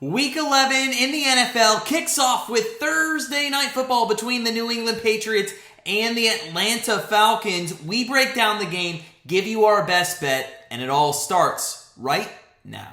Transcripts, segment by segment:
Week 11 in the NFL kicks off with Thursday night football between the New England Patriots and the Atlanta Falcons. We break down the game, give you our best bet, and it all starts right now.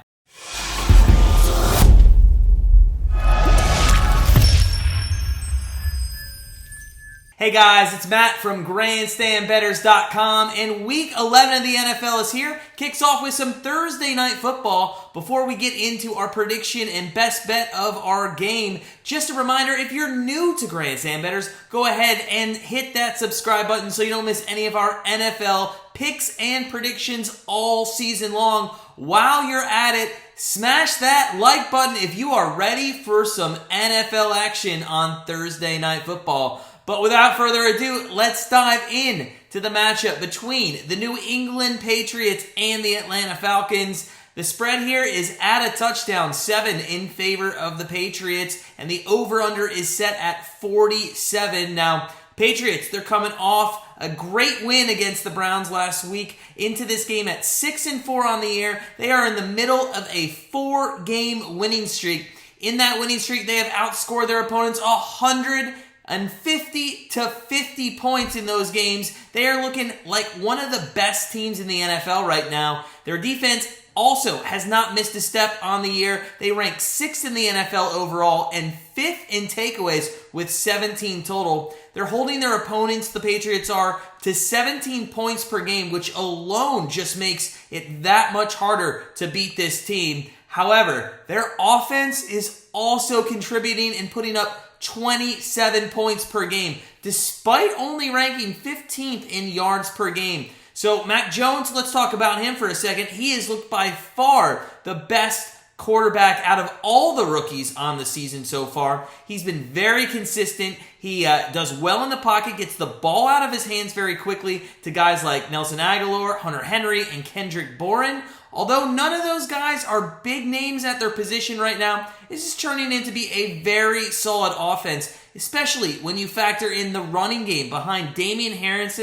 Hey guys, it's Matt from GrandstandBettors.com, and Week 11 of the NFL is here. Kicks off with some Thursday night football. Before we get into our prediction and best bet of our game, just a reminder, if you're new to Grandstand Bettors, go ahead and hit that subscribe button so you don't miss any of our NFL picks and predictions all season long. While you're at it, smash that like button if you are ready for some NFL action on Thursday night football. But without further ado, let's dive in to the matchup between the New England Patriots and the Atlanta Falcons. The spread here is at a touchdown, 7 in favor of the Patriots, and the over-under is set at 47. Now, Patriots, they're coming off a great win against the Browns last week into this game at 6-4 on the year. They are in the middle of a 4-game winning streak. In that winning streak, they have outscored their opponents 150 to 50 points in those games. They are looking like one of the best teams in the NFL right now. Their defense also has not missed a step on the year. They rank 6th in the NFL overall and 5th in takeaways with 17 total. They're holding their opponents, the Patriots are, to 17 points per game, which alone just makes it that much harder to beat this team. However, their offense is also contributing and putting up 27 points per game, despite only ranking 15th in yards per game. So Mac Jones, let's talk about him for a second. He has looked by far the best quarterback out of all the rookies on the season so far. He's been very consistent. He does well in the pocket, gets the ball out of his hands very quickly to guys like Nelson Agholor, Hunter Henry, and Kendrick Bourne. Although none of those guys are big names at their position right now, this is turning into be a very solid offense, especially when you factor in the running game behind Damian Harris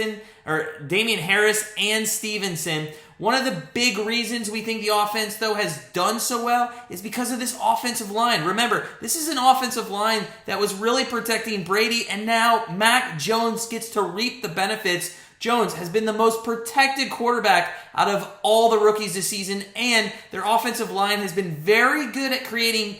and Stevenson. One of the big reasons we think the offense, though, has done so well is because of this offensive line. Remember, this is an offensive line that was really protecting Brady, and now Mac Jones gets to reap the benefits. Jones has been the most protected quarterback out of all the rookies this season, and their offensive line has been very good at creating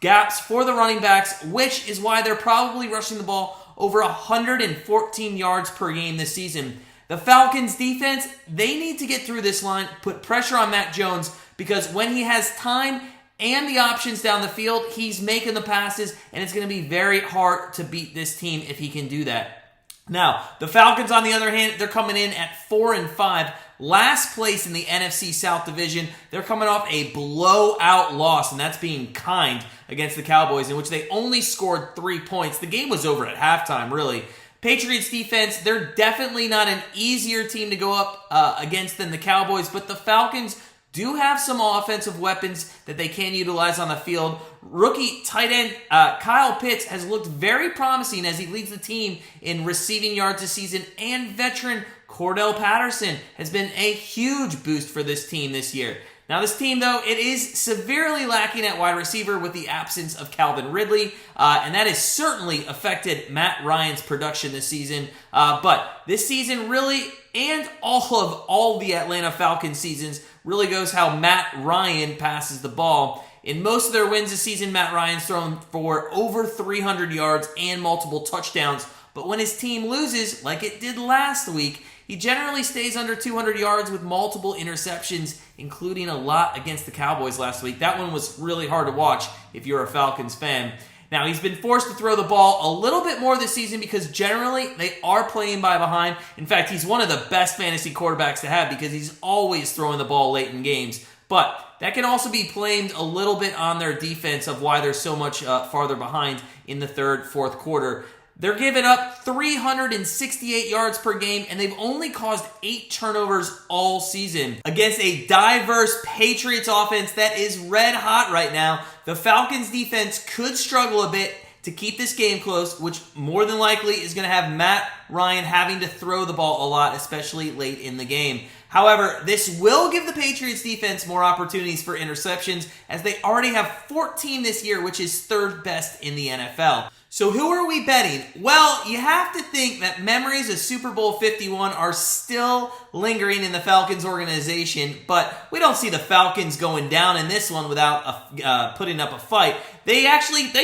gaps for the running backs, which is why they're probably rushing the ball over 114 yards per game this season. The Falcons defense, they need to get through this line, put pressure on Mac Jones, because when he has time and the options down the field, he's making the passes, and it's going to be very hard to beat this team if he can do that. Now, the Falcons, on the other hand, they're coming in at 4-5, last place in the NFC South Division. They're coming off a blowout loss, and that's being kind, against the Cowboys, in which they only scored 3 points. The game was over at halftime, really. Patriots defense, they're definitely not an easier team to go up against than the Cowboys, but the Falcons do have some offensive weapons that they can utilize on the field. Rookie tight end Kyle Pitts has looked very promising as he leads the team in receiving yards this season, and veteran Cordell Patterson has been a huge boost for this team this year. Now this team, though, it is severely lacking at wide receiver with the absence of Calvin Ridley, and that has certainly affected Matt Ryan's production this season. But this season really, and all the Atlanta Falcons seasons, really goes how Matt Ryan passes the ball. In most of their wins this season, Matt Ryan's thrown for over 300 yards and multiple touchdowns. But when his team loses, like it did last week, he generally stays under 200 yards with multiple interceptions, including a lot against the Cowboys last week. That one was really hard to watch if you're a Falcons fan. Now, he's been forced to throw the ball a little bit more this season because generally they are playing by behind. In fact, he's one of the best fantasy quarterbacks to have because he's always throwing the ball late in games. But that can also be blamed a little bit on their defense of why they're so much farther behind in the third, fourth quarter. They're giving up 368 yards per game, and they've only caused 8 turnovers all season. Against a diverse Patriots offense that is red hot right now, the Falcons defense could struggle a bit to keep this game close, which more than likely is going to have Matt Ryan having to throw the ball a lot, especially late in the game. However, this will give the Patriots defense more opportunities for interceptions, as they already have 14 this year, which is third best in the NFL. So who are we betting? Well, you have to think that memories of Super Bowl 51 are still lingering in the Falcons organization, but we don't see the Falcons going down in this one without putting up a fight. They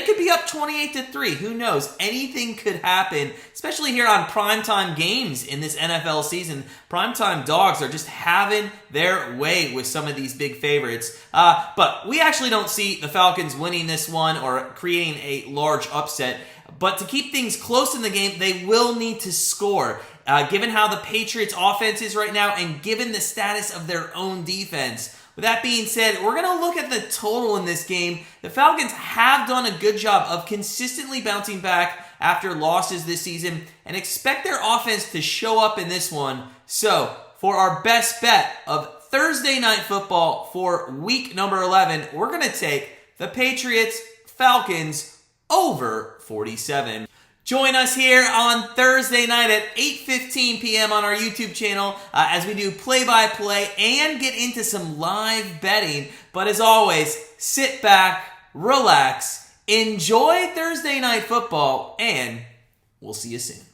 could be up 28-3. Who knows? Anything could happen, especially here on primetime games in this NFL season. Primetime dogs are just having their way with some of these big favorites. But we actually don't see the Falcons winning this one or creating a large upset. But to keep things close in the game, they will need to score. Given how the Patriots' offense is right now and given the status of their own defense. With that being said, we're going to look at the total in this game. The Falcons have done a good job of consistently bouncing back after losses this season and expect their offense to show up in this one. So, for our best bet of Thursday Night Football for week number 11, we're going to take the Patriots Falcons over 47. Join us here on Thursday night at 8:15 p.m. on our YouTube channel as we do play-by-play and get into some live betting. But as always, sit back, relax, enjoy Thursday Night Football, and we'll see you soon.